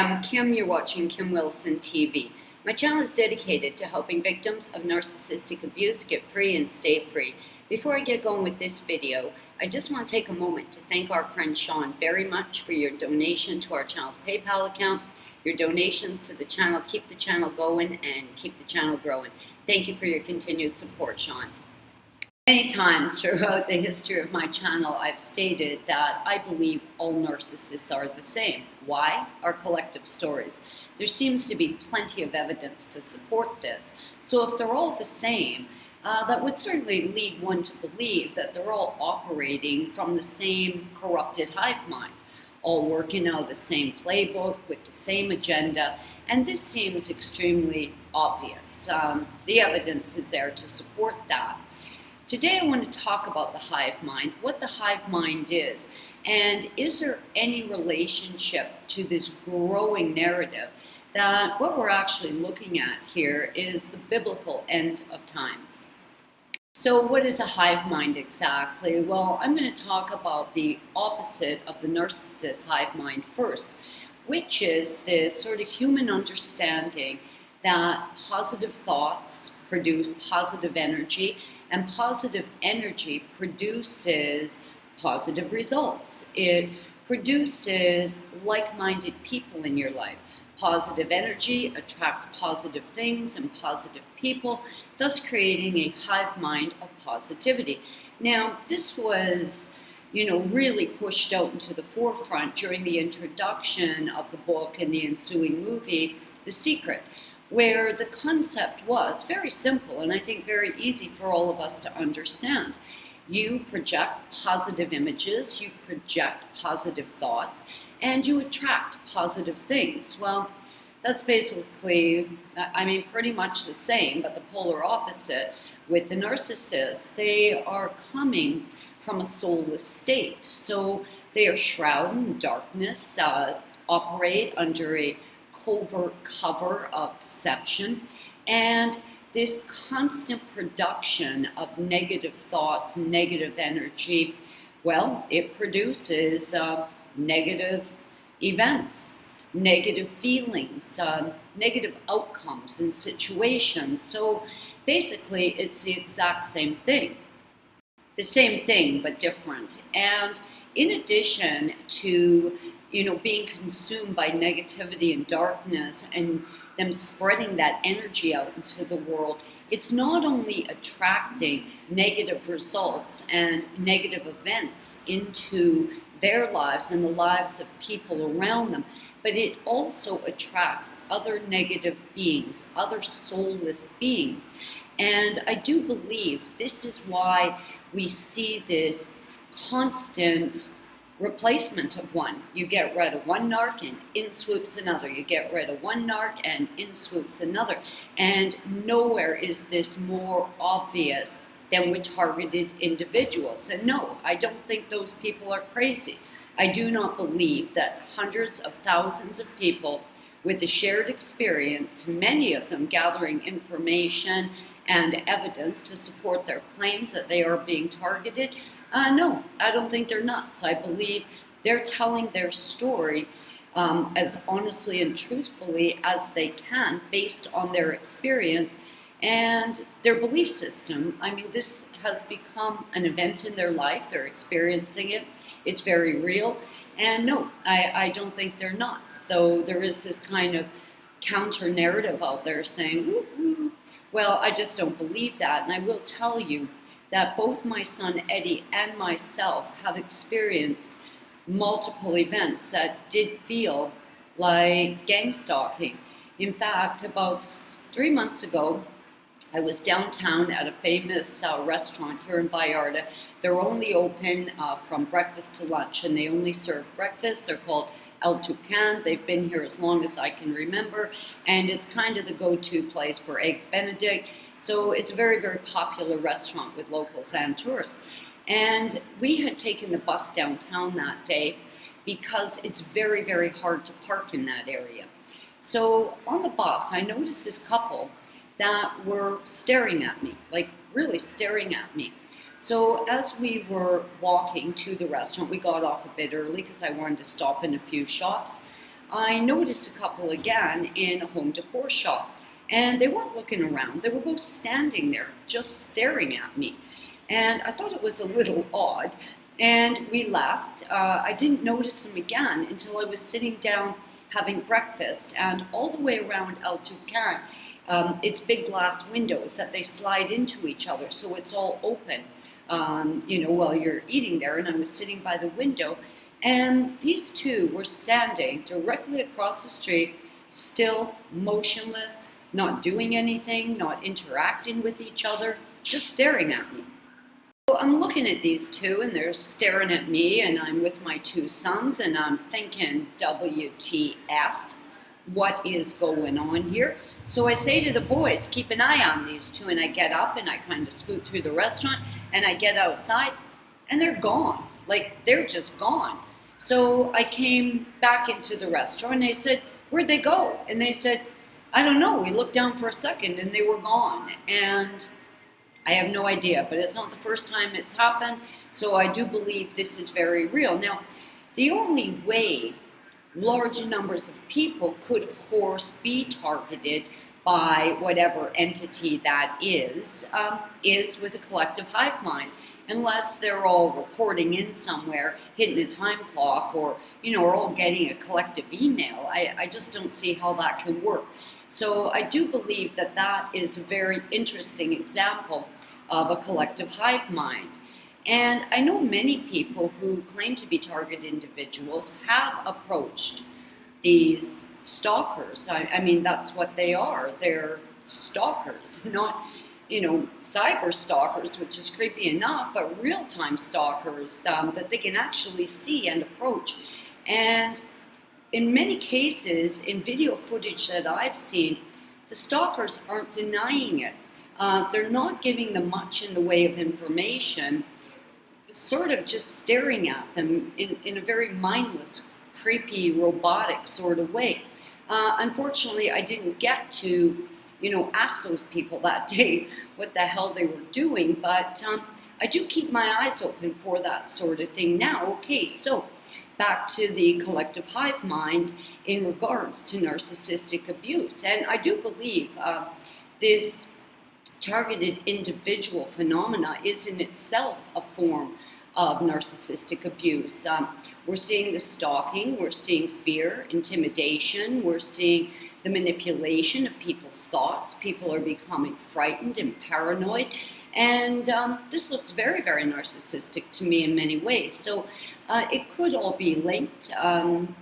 I'm Kim, you're watching Kim Wilson TV. My channel is dedicated to helping victims of narcissistic abuse get free and stay free. Before I get going with this video, I just want to take a moment to thank our friend Sean very much for your donation to our channel's PayPal account. Your donations to the channel keep the channel going and keep the channel growing. Thank you for your continued support, Sean. Many times throughout the history of my channel, I've stated that I believe all narcissists are the same. Why? Our collective stories. There seems to be plenty of evidence to support this. So if they're all the same, that would certainly lead one to believe that they're all operating from the same corrupted hive mind, all working out the same playbook with the same agenda, and this seems extremely obvious. The evidence is there to support that. Today I want to talk about the hive mind, what the hive mind is, and is there any relationship to this growing narrative that what we're actually looking at here is the biblical end of times. So what is a hive mind exactly? Well, I'm going to talk about the opposite of the narcissist hive mind first, which is this sort of human understanding that positive thoughts produce positive energy, and positive energy produces positive results. It produces like-minded people in your life. Positive energy attracts positive things and positive people, thus creating a hive mind of positivity. Now, this was, really pushed out into the forefront during the introduction of the book and the ensuing movie, The Secret, where the concept was very simple and I think very easy for all of us to understand. You project positive images, you project positive thoughts, and you attract positive things. Well, that's basically, pretty much the same, but the polar opposite with the narcissists. They are coming from a soulless state. So they are shrouded in darkness, operate under a covert cover of deception, and this constant production of negative thoughts, negative energy, well, it produces negative events, negative feelings, negative outcomes in situations. So basically it's the exact same thing. The same thing, but different. And in addition to being consumed by negativity and darkness and them spreading that energy out into the world, it's not only attracting negative results and negative events into their lives and the lives of people around them, but it also attracts other negative beings, other soulless beings. And I do believe this is why we see this constant replacement of one. You get rid of one narc and in swoops another. You get rid of one narc and in swoops another. And nowhere is this more obvious than with targeted individuals. And no, I don't think those people are crazy. I do not believe that hundreds of thousands of people with a shared experience, many of them gathering information and evidence to support their claims that they are being targeted. No, I don't think they're nuts. I believe they're telling their story as honestly and truthfully as they can based on their experience and their belief system. This has become an event in their life. They're experiencing it. It's very real. And no, I don't think they're nuts. So there is this kind of counter narrative out there saying, woo, woo. Well, I just don't believe that. And I will tell you that both my son Eddie and myself have experienced multiple events that did feel like gang stalking. In fact, about 3 months ago, I was downtown at a famous restaurant here in Vallarta. They're only open from breakfast to lunch, and they only serve breakfast. They're called El Toucan. They've been here as long as I can remember, and it's kind of the go-to place for Eggs Benedict. So it's a very, very popular restaurant with locals and tourists. And we had taken the bus downtown that day because it's very, very hard to park in that area. So on the bus, I noticed this couple that were staring at me, like really staring at me. So as we were walking to the restaurant, we got off a bit early because I wanted to stop in a few shops. I noticed a couple again in a home decor shop. And they weren't looking around. They were both standing there, just staring at me. And I thought it was a little odd. And we left. I didn't notice them again until I was sitting down having breakfast. And all the way around El Tucan, it's big glass windows that they slide into each other. So it's all open, while you're eating there. And I was sitting by the window. And these two were standing directly across the street, still motionless, not doing anything, not interacting with each other, just staring at me. So I'm looking at these two and they're staring at me, and I'm with my two sons and I'm thinking, WTF, what is going on here? So I say to the boys, keep an eye on these two, and I get up and I kind of scoot through the restaurant and I get outside and they're gone. Like, they're just gone. So I came back into the restaurant and they said, where'd they go? And they said, I don't know. We looked down for a second and they were gone. And I have no idea, but it's not the first time it's happened. So I do believe this is very real. Now, the only way large numbers of people could, of course, be targeted by whatever entity that is with a collective hive mind. Unless they're all reporting in somewhere, hitting a time clock, or, are all getting a collective email. I just don't see how that can work. So I do believe that that is a very interesting example of a collective hive mind. And I know many people who claim to be target individuals have approached these stalkers. I mean, that's what they are. They're stalkers, not cyber stalkers, which is creepy enough, but real-time stalkers that they can actually see and approach. And in many cases, in video footage that I've seen, the stalkers aren't denying it. They're not giving them much in the way of information, sort of just staring at them in a very mindless, creepy, robotic sort of way. Unfortunately, I didn't get to ask those people that day what the hell they were doing, but I do keep my eyes open for that sort of thing now. Okay, so back to the collective hive mind in regards to narcissistic abuse. And I do believe this targeted individual phenomena is in itself a form of narcissistic abuse. We're seeing the stalking, we're seeing fear, intimidation, we're seeing the manipulation of people's thoughts. People are becoming frightened and paranoid. And this looks very, very narcissistic to me in many ways. So it could all be linked. I'm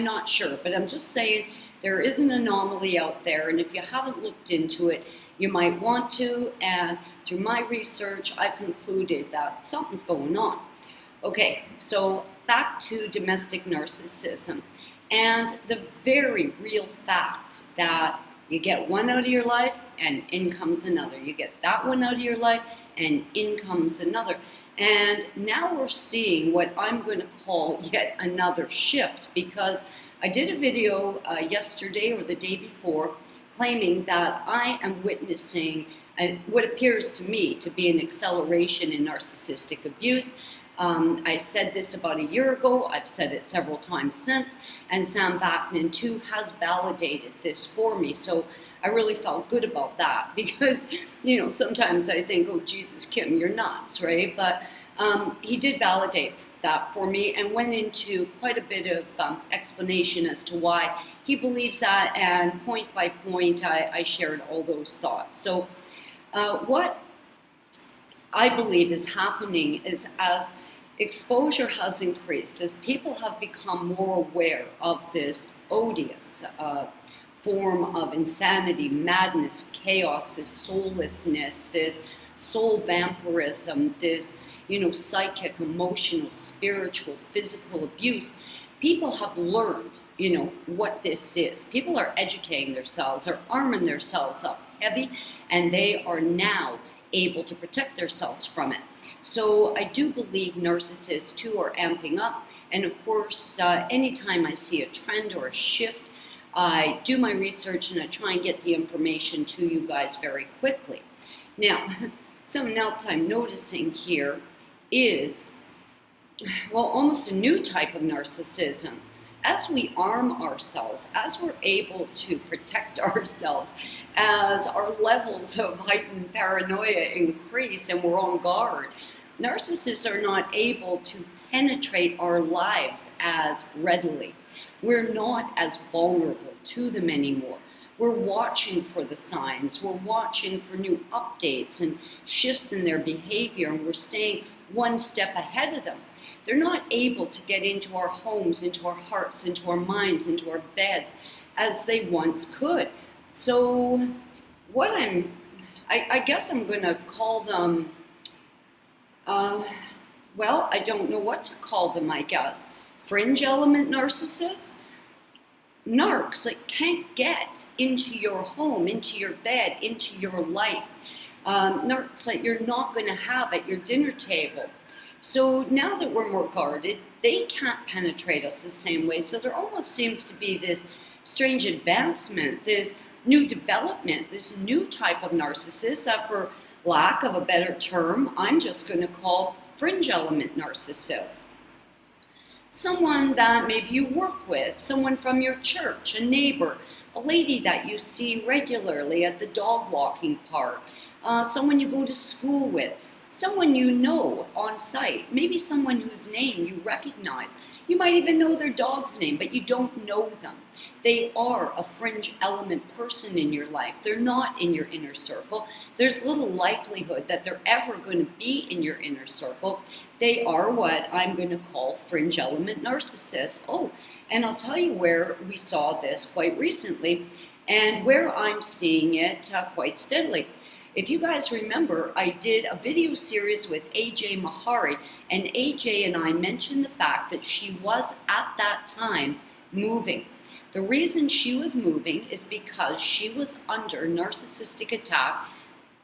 not sure, but I'm just saying there is an anomaly out there. And if you haven't looked into it, you might want to. And through my research, I've concluded that something's going on. Okay, so back to domestic narcissism. And the very real fact that you get one out of your life and in comes another. You get that one out of your life and in comes another. And now we're seeing what I'm going to call yet another shift, because I did a video yesterday or the day before claiming that I am witnessing what appears to me to be an acceleration in narcissistic abuse. I said this about a year ago. I've said it several times since, and Sam Vaknin too has validated this for me. So I really felt good about that, because sometimes I think, oh Jesus, Kim, you're nuts, right? But he did validate that for me and went into quite a bit of explanation as to why he believes that, and point by point I shared all those thoughts. So what I believe is happening is, as exposure has increased, as people have become more aware of this odious form of insanity, madness, chaos, this soullessness, this soul vampirism, this psychic, emotional, spiritual, physical abuse, people have learned what this is. People are educating themselves, are arming themselves up heavy, and they are now able to protect themselves from it. So I do believe narcissists too are amping up. And of course, anytime I see a trend or a shift, I do my research and I try and get the information to you guys very quickly. Now, something else I'm noticing here is, well, almost a new type of narcissism. as we arm ourselves, as we're able to protect ourselves, as our levels of heightened paranoia increase and we're on guard, narcissists are not able to penetrate our lives as readily. We're not as vulnerable to them anymore. We're watching for the signs. We're watching for new updates and shifts in their behavior, and we're staying one step ahead of them. They're not able to get into our homes, into our hearts, into our minds, into our beds as they once could. So I guess I'm going to call them, I don't know what to call them, I guess. Fringe element narcissists? Narcs that can't get into your home, into your bed, into your life. Narcs that you're not going to have at your dinner table. So now that we're more guarded, they can't penetrate us the same way. So there almost seems to be this strange advancement, this new development, this new type of narcissist that, for lack of a better term, I'm just going to call fringe element narcissists. Someone that maybe you work with, someone from your church, a neighbor, a lady that you see regularly at the dog walking park, someone you go to school with, someone you know on site, maybe someone whose name you recognize. You might even know their dog's name, but you don't know them. They are a fringe element person in your life. They're not in your inner circle. There's little likelihood that they're ever going to be in your inner circle. They are what I'm going to call fringe element narcissists. Oh, and I'll tell you where we saw this quite recently and where I'm seeing it quite steadily. If you guys remember, I did a video series with AJ Mahari, and AJ and I mentioned the fact that she was at that time moving. The reason she was moving is because she was under narcissistic attack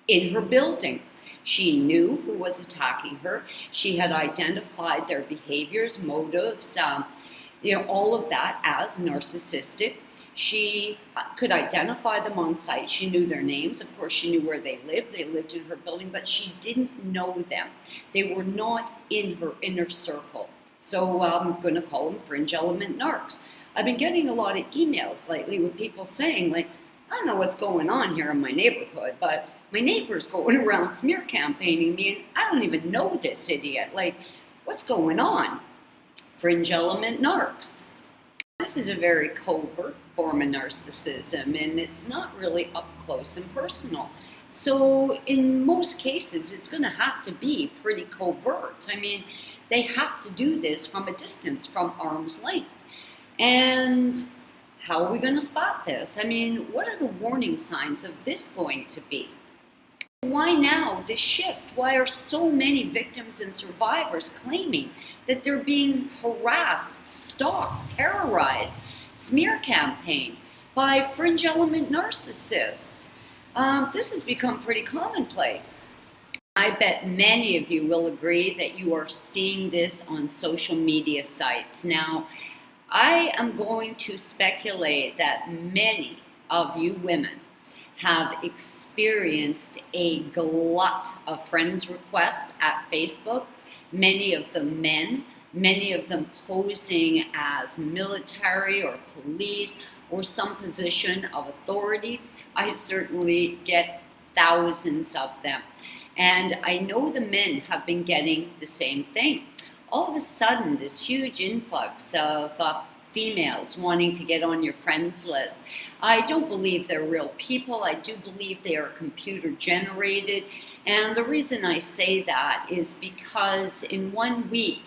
in her building. She knew who was attacking her. She had identified their behaviors, motives, all of that as narcissistic. She could identify them on site. She knew their names. Of course, she knew where they lived. They lived in her building, but she didn't know them. They were not in her inner circle. So I'm going to call them fringe element narcs. I've been getting a lot of emails lately with people saying, like, I don't know what's going on here in my neighborhood, but my neighbor's going around smear campaigning me, and I don't even know this idiot. Like, what's going on? Fringe element narcs. This is a very covert form of narcissism, and it's not really up close and personal. So in most cases, it's going to have to be pretty covert. I mean, they have to do this from a distance, from arm's length. And how are we going to spot this? I mean, what are the warning signs of this going to be? Why now this shift? Why are so many victims and survivors claiming that they're being harassed, stalked, terrorized, smear campaigned by fringe element narcissists? This has become pretty commonplace. I bet many of you will agree that you are seeing this on social media sites. Now, I am going to speculate that many of you women have experienced a glut of friends requests at Facebook, many of them men, many of them posing as military or police or some position of authority. I certainly get thousands of them. And I know the men have been getting the same thing. All of a sudden, this huge influx of females wanting to get on your friends list. I don't believe they're real people. I do believe they are computer generated. And the reason I say that is because in 1 week,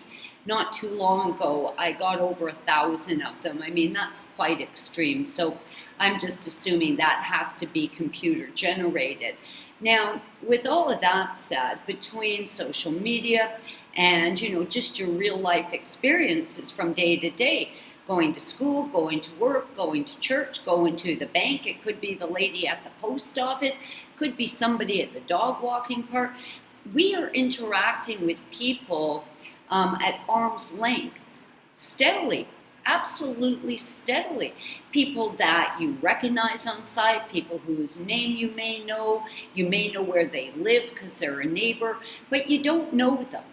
not too long ago, I got over 1,000 of them. I mean, that's quite extreme. So I'm just assuming that has to be computer generated. Now, with all of that said, between social media and, just your real life experiences from day to day, going to school, going to work, going to church, going to the bank. It could be the lady at the post office. It could be somebody at the dog walking park. We are interacting with people at arm's length, steadily, absolutely steadily. People that you recognize on site, people whose name you may know where they live because they're a neighbor, but you don't know them.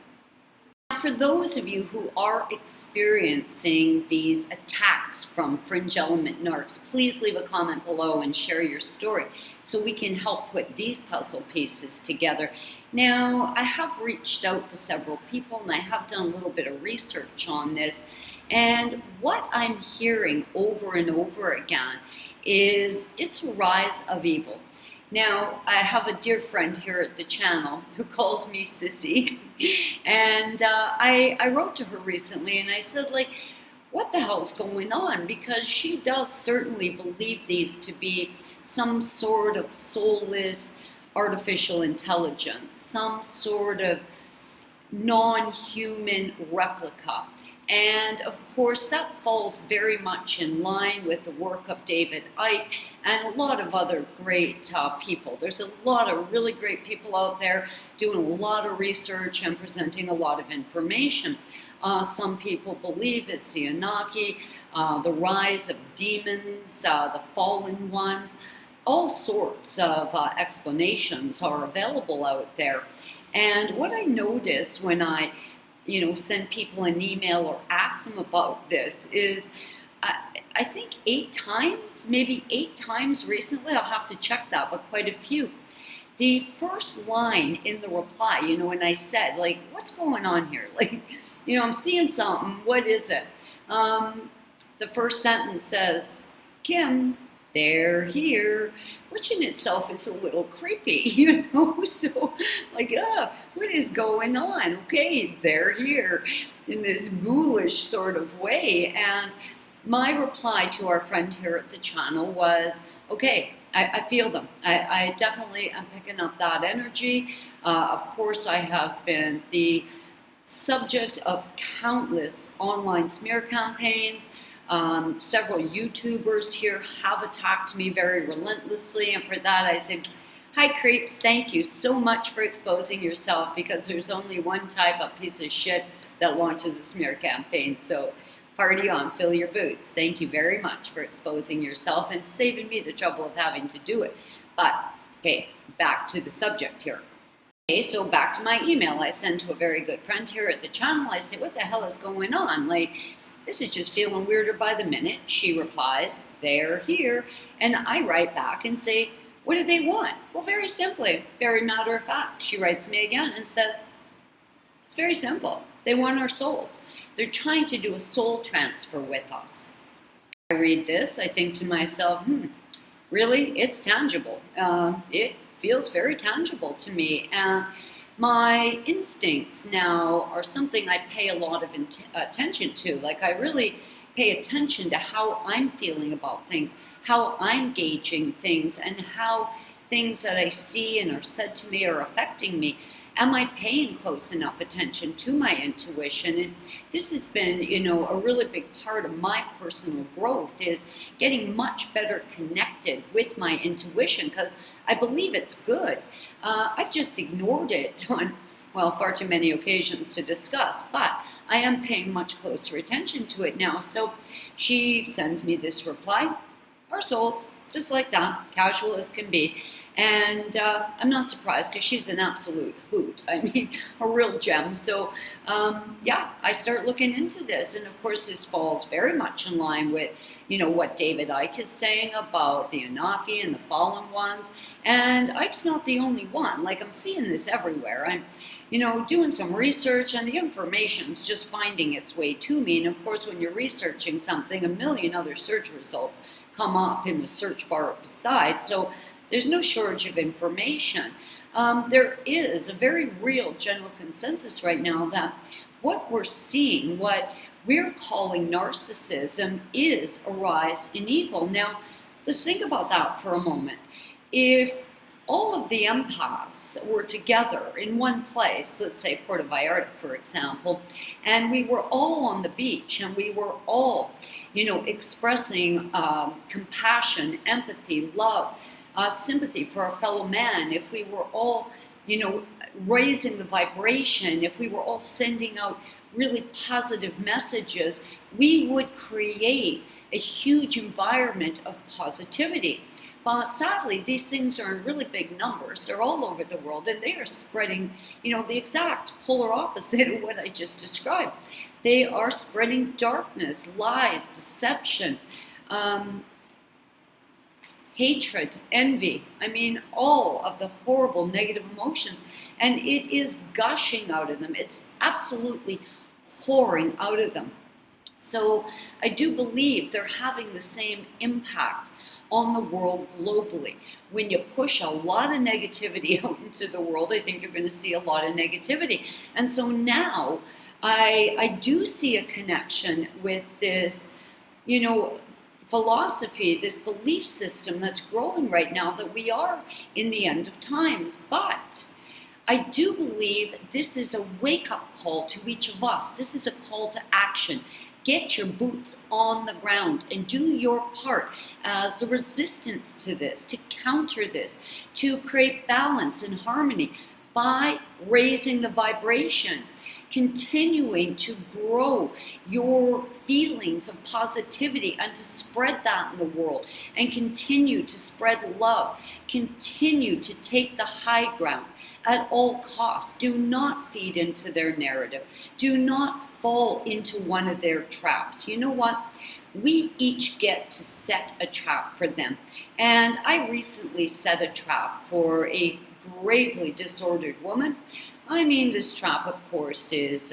Now, for those of you who are experiencing these attacks from fringe element narcs, please leave a comment below and share your story so we can help put these puzzle pieces together. Now, I have reached out to several people and I have done a little bit of research on this. And what I'm hearing over and over again is it's a rise of evil. Now, I have a dear friend here at the channel who calls me Sissy, and I wrote to her recently and I said, like, what the hell's going on? Because she does certainly believe these to be some sort of soulless artificial intelligence, some sort of non-human replica. And of course, that falls very much in line with the work of David Icke and a lot of other great people. There's a lot of really great people out there doing a lot of research and presenting a lot of information. Some people believe it's the Anunnaki, the rise of demons, the fallen ones. All sorts of explanations are available out there. And what I notice when I send people an email or ask them about this is, I think 8 times, maybe 8 times recently, I'll have to check that, but quite a few. The first line in the reply, when I said, like, what's going on here? Like, I'm seeing something, what is it? The first sentence says, Kim, they're here, which in itself is a little creepy, so like, what is going on? Okay, they're here in this ghoulish sort of way. And my reply to our friend here at the channel was, okay, I feel them. I definitely am picking up that energy. Of course, I have been the subject of countless online smear campaigns. Several YouTubers here have attacked me very relentlessly, and for that I say, hi creeps, thank you so much for exposing yourself, because there's only one type of piece of shit that launches a smear campaign. So party on, fill your boots. Thank you very much for exposing yourself and saving me the trouble of having to do it. But okay, back to the subject here. Okay, so back to my email I sent to a very good friend here at the channel. I say, what the hell is going on? Like, this is just feeling weirder by the minute. She replies, they're here. And I write back and say, what do they want? Well, very simply, very matter of fact. She writes me again and says, it's very simple. They want our souls. They're trying to do a soul transfer with us. I read this, I think to myself, really, it's tangible. It feels very tangible to me. And my instincts now are something I pay a lot of attention to. Like, I really pay attention to how I'm feeling about things, how I'm gauging things, and how things that I see and are said to me are affecting me. Am I paying close enough attention to my intuition? And this has been, a really big part of my personal growth, is getting much better connected with my intuition, because I believe it's good. I've just ignored it on, far too many occasions to discuss, but I am paying much closer attention to it now. So she sends me this reply, our souls, just like that, casual as can be. And I'm not surprised, because she's an absolute hoot. I mean, a real gem. So yeah, I start looking into this. And of course, this falls very much in line with, what David Icke is saying about the Anunnaki and the fallen ones. And Icke's not the only one. Like, I'm seeing this everywhere. I'm, doing some research, and the information's just finding its way to me. And of course, when you're researching something, a million other search results come up in the search bar beside. So there's no shortage of information. There is a very real general consensus right now that what we're seeing, what we're calling narcissism, is a rise in evil. Now, let's think about that for a moment. If all of the empaths were together in one place, let's say Puerto Vallarta, for example, and we were all on the beach, and we were all, expressing compassion, empathy, love, sympathy for our fellow man, if we were all, raising the vibration, if we were all sending out really positive messages, we would create a huge environment of positivity. But sadly, these things are in really big numbers. They're all over the world, and they are spreading, the exact polar opposite of what I just described. They are spreading darkness, lies, deception, hatred, envy. I mean, all of the horrible negative emotions. And it is gushing out of them. It's absolutely pouring out of them. So I do believe they're having the same impact on the world globally. When you push a lot of negativity out into the world, I think you're going to see a lot of negativity. And so now I do see a connection with this, philosophy, this belief system that's growing right now, that we are in the end of times. But I do believe this is a wake-up call to each of us. This is a call to action. Get your boots on the ground and do your part as a resistance to this, to counter this, to create balance and harmony by raising the vibration, continuing to grow your feelings of positivity and to spread that in the world, and continue to spread love, continue to take the high ground at all costs. Do not feed into their narrative. Do not fall into one of their traps. You know what? We each get to set a trap for them. And I recently set a trap for a gravely disordered woman. I mean, this trap, of course, is,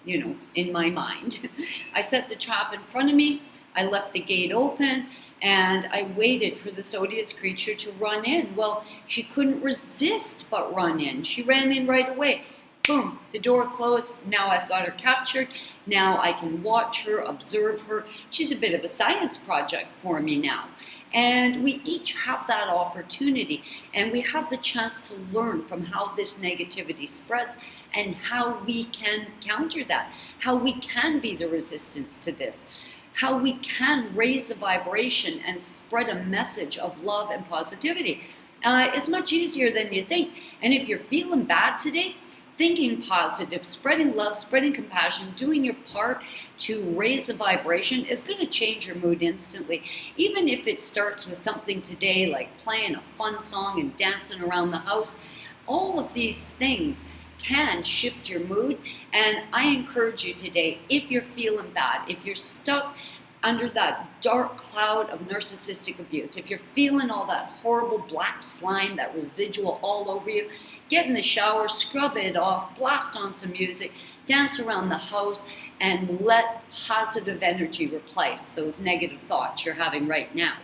in my mind. I set the trap in front of me. I left the gate open. And I waited for this odious creature to run in. Well, she couldn't resist but run in. She ran in right away. Boom, the door closed. Now I've got her captured. Now I can watch her, observe her. She's a bit of a science project for me now. And we each have that opportunity. And we have the chance to learn from how this negativity spreads and how we can counter that, how we can be the resistance to this, how we can raise the vibration and spread a message of love and positivity. It's much easier than you think. And if you're feeling bad today, thinking positive, spreading love, spreading compassion, doing your part to raise the vibration is going to change your mood instantly. Even if it starts with something today like playing a fun song and dancing around the house, all of these things can shift your mood. And I encourage you today, if you're feeling bad, if you're stuck under that dark cloud of narcissistic abuse, if you're feeling all that horrible black slime, that residual all over you, get in the shower, scrub it off, blast on some music, dance around the house, and let positive energy replace those negative thoughts you're having right now.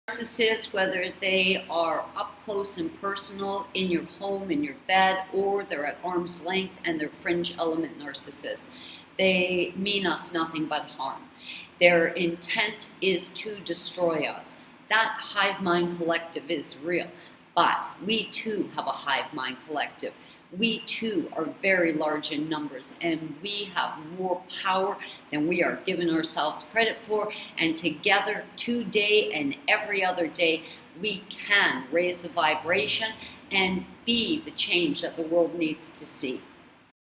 Narcissists, whether they are up close and personal in your home, in your bed, or they're at arm's length and they're fringe element narcissists, they mean us nothing but harm. Their intent is to destroy us. That hive mind collective is real, but we too have a hive mind collective. We too are very large in numbers, and we have more power than we are giving ourselves credit for. And together, today and every other day, we can raise the vibration and be the change that the world needs to see.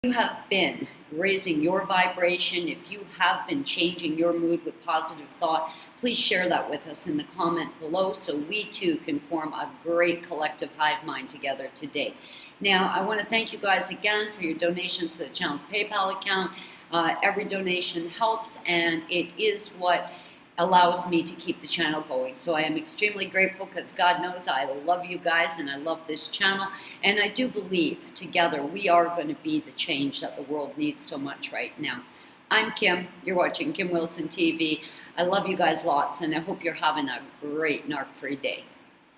If you have been raising your vibration, if you have been changing your mood with positive thought, please share that with us in the comment below so we too can form a great collective hive mind together today. Now, I want to thank you guys again for your donations to the channel's PayPal account. Every donation helps, and it is what allows me to keep the channel going. So I am extremely grateful, because God knows I love you guys and I love this channel. And I do believe together we are going to be the change that the world needs so much right now. I'm Kim. You're watching Kim Wilson TV. I love you guys lots, and I hope you're having a great narc-free day.